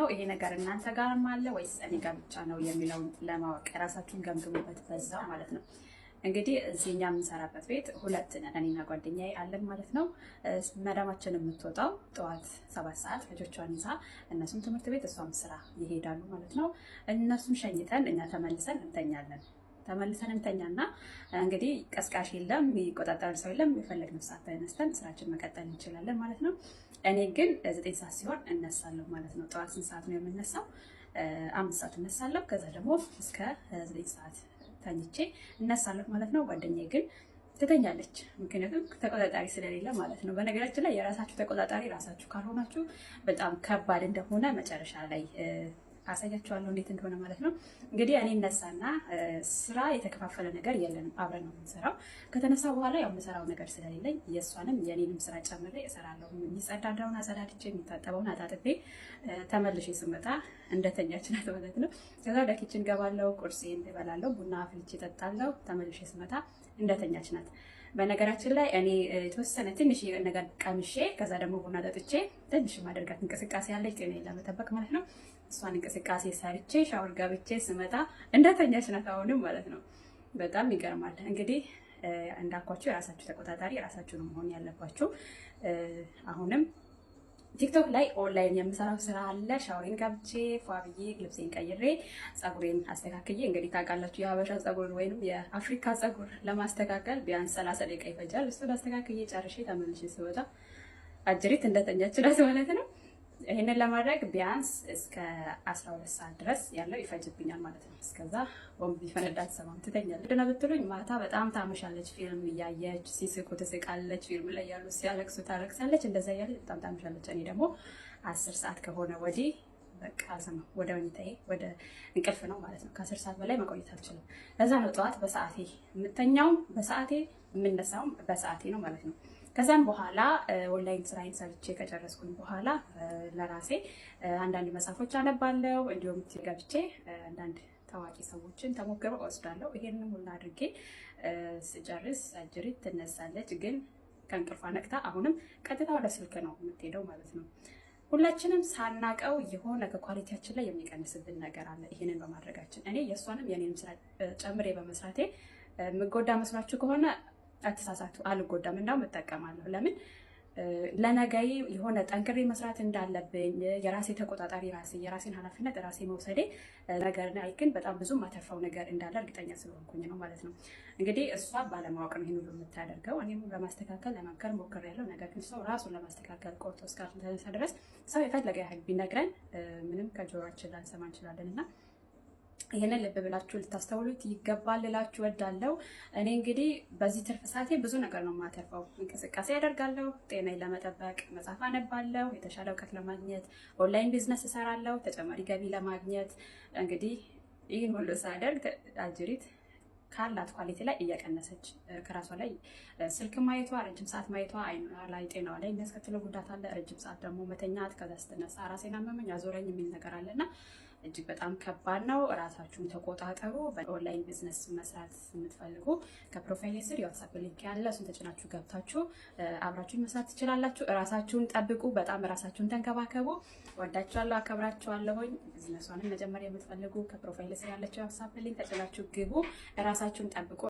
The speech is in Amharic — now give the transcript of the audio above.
ነው። ይሄ ነገር እናንተ ጋርም አለ ወይስ እኔ ጋር ብቻ ነው የሚለውን ለማወቅ ራሳችሁን ገምግሙበት በዛው ማለት ነው። እንግዲህ እዚህኛ የምንሰራበት ቤት ሁለት ነን፣ እኔና ጓደኛዬ አለን ማለት ነው። መዳማችን የምትወጣው ጠዋት 7 ሰዓት ልጆቿን ይዛ፣ እነሱም ትምህርት ቤት እሷም ስራ ይሄዳሉ ማለት ነው። እነሱን ሸኝተን እኛ ተመልሰን እንተኛለን። ተመልሰን እንተኛና እንግዲህ ቀስቃሽ የለም፣ የሚቆጣጠር ሰው የለም። የፈለግነው ሰዓት ተነስተን ስራችን መቀጠል እንችላለን ማለት ነው። እኔ ግን 9 ሰዓት ሲሆን እነሳለሁ ማለት ነው። ጠዋት 8 ሰዓት ነው የምነሳው፣ 5 ሰዓት እነሳለሁ። ከዛ ደግሞ እስከ 9 ሰዓት ተኝቼ እነሳለሁ ማለት ነው። ጓደኛዬ ግን ትተኛለች፣ ምክንያቱም ተቆጣጣሪ ስለሌለ ማለት ነው። በነገራችን ላይ የራሳችሁ ተቆጣጣሪ ራሳችሁ ካልሆናችሁ በጣም ከባድ እንደሆነ መጨረሻ ላይ አሳያችኋለሁ እንዴት እንደሆነ ማለት ነው። እንግዲህ እኔ እነሳና ስራ የተከፋፈለ ነገር የለንም፣ አብረን ነው የምንሰራው። ከተነሳ በኋላ ያው የምሰራው ነገር ስለሌለኝ የእሷንም የኔንም ስራ ጨምሬ እሰራለሁ። የሚጸዳዳውን አጸዳድቼ የሚታጠበውን አጣጥቤ ተመልሼ ስመጣ እንደተኛች ናት ማለት ነው። ከዛ ወደ ኪችን ገባለሁ፣ ቁርሴን እበላለሁ፣ ቡና አፍልቼ እጠጣለሁ። ተመልሼ ስመጣ እንደተኛች ናት። በነገራችን ላይ እኔ የተወሰነ ትንሽ ነገር ቀምሼ ከዛ ደግሞ ቡና ጠጥቼ ትንሽ ማደርጋት እንቅስቃሴ ያለች ጤናዬን ለመጠበቅ ማለት ነው። እሷን እንቅስቃሴ ሰርቼ ሻወር ገብቼ ስመጣ እንደተኛች ናት አሁንም ማለት ነው። በጣም ይገርማል። እንግዲህ እንዳልኳችሁ የራሳችሁ ተቆጣጣሪ የራሳችሁ ነው መሆን ያለባችሁ። አሁንም ቲክቶክ ላይ ኦንላይን የምሰራው ስራ አለ። ሻወሬን ገብቼ ፏብዬ ልብሴን ቀይሬ ፀጉሬን አስተካክዬ፣ እንግዲህ ታውቃላችሁ የሀበሻ ፀጉር ወይንም የአፍሪካ ፀጉር ለማስተካከል ቢያንስ 30 ደቂቃ ይፈጃል። እሱን አስተካክዬ ጨርሼ ተመልሼ ስወጣ አጅሪት እንደተኛች ናት ማለት ነው። ይሄንን ለማድረግ ቢያንስ እስከ 12 ሰዓት ድረስ ያለው ይፈጅብኛል ማለት ነው። እስከዛ ቦምብ ቢፈነዳ አትሰማም፣ ትተኛለች። ምንድን ነው ብትሉኝ ማታ በጣም ታመሻለች። ፊልም እያየች ሲስቁ ትስቃለች፣ ፊልም ላይ ያሉ ሲያለቅሱ ታለቅሳለች። እንደዛ እያለች በጣም ታመሻለች። እኔ ደግሞ 10 ሰዓት ከሆነ ወዲህ በቃ አልሰማም፣ ወደ መኝታዬ ወደ እንቅልፍ ነው ማለት ነው። ከ10 ሰዓት በላይ መቆየት አልችልም። ለዛ ነው ጠዋት በሰዓቴ የምተኛውም በሰዓቴ የምነሳውም በሰዓቴ ነው ማለት ነው። ከዛም በኋላ ኦንላይን ስራዬን ሰርቼ ከጨረስኩኝ በኋላ ለራሴ አንዳንድ መጽሐፎች አነባለሁ። እንዲሁም ገብቼ አንዳንድ ታዋቂ ሰዎችን ተሞክሮ እወስዳለሁ። ይሄንን ሁሉ አድርጌ ስጨርስ አጅሪት ትነሳለች። ግን ከእንቅልፏ ነቅታ አሁንም ቀጥታ ወደ ስልክ ነው የምትሄደው ማለት ነው። ሁላችንም ሳናቀው የሆነ ከኳሊቲያችን ላይ የሚቀንስብን ነገር አለ ይሄንን በማድረጋችን። እኔ የእሷንም የኔንም ስራ ጨምሬ በመስራቴ የምጎዳ መስሏችሁ ከሆነ አትሳሳቱ፣ አልጎዳም። እንዳውም እጠቀማለሁ። ለምን ለነገይ የሆነ ጠንክሬ መስራት እንዳለብኝ የራሴ ተቆጣጣሪ ራሴ የራሴን ኃላፊነት ራሴ መውሰዴ ነገር ላይ ግን በጣም ብዙ ማተርፈው ነገር እንዳለ እርግጠኛ ስለሆንኩኝ ነው ማለት ነው። እንግዲህ እሷ ባለማወቅ ነው ይሄን ሁሉ የምታደርገው። እኔም ለማስተካከል ለመምከር ሞክሬያለሁ። ነገር ግን ሰው ራሱን ለማስተካከል ቆርጦ እስካልተነሳ ድረስ ሰው የፈለገ ያህል ቢነግረን ምንም ከጆሮአችን ላንሰማ እንችላለን እና ይሄንን ልብ ብላችሁ ልታስተውሉት ይገባል ልላችሁ እወዳለሁ። እኔ እንግዲህ በዚህ ትርፍ ሰዓቴ ብዙ ነገር ነው የማተርፈው። እንቅስቃሴ ያደርጋለሁ፣ ጤናዬን ለመጠበቅ መጽሐፍ አነባለሁ፣ የተሻለ እውቀት ለማግኘት ኦንላይን ቢዝነስ እሰራለሁ፣ ተጨማሪ ገቢ ለማግኘት። እንግዲህ ይህን ሁሉ ሳደርግ አጅሪት ካላት ኳሊቲ ላይ እየቀነሰች ከራሷ ላይ ስልክ ማየቷ፣ ረጅም ሰዓት ማየቷ አይኗ ላይ ጤናዋ ላይ የሚያስከትለው ጉዳት አለ። ረጅም ሰዓት ደግሞ መተኛት፣ ከዛ ስትነሳ ራሴን አመመኝ አዞረኝ የሚል ነገር አለና እጅግ በጣም ከባድ ነው። ራሳችሁን ተቆጣጠሩ። በኦንላይን ቢዝነስ መስራት የምትፈልጉ ከፕሮፋይል ስር የዋትስአፕ ሊንክ ያለ እሱን ተጭናችሁ ገብታችሁ አብራችሁን መስራት ትችላላችሁ። ራሳችሁን ጠብቁ። በጣም ራሳችሁን ተንከባከቡ። ወዳችኋለሁ፣ አከብራችኋለሁኝ። ቢዝነሷንም መጀመሪያ የምትፈልጉ ከፕሮፋይል ስር ያለችው የዋትስአፕ ሊንክ ተጭናችሁ ግቡ። ራሳችሁን ጠብቁ።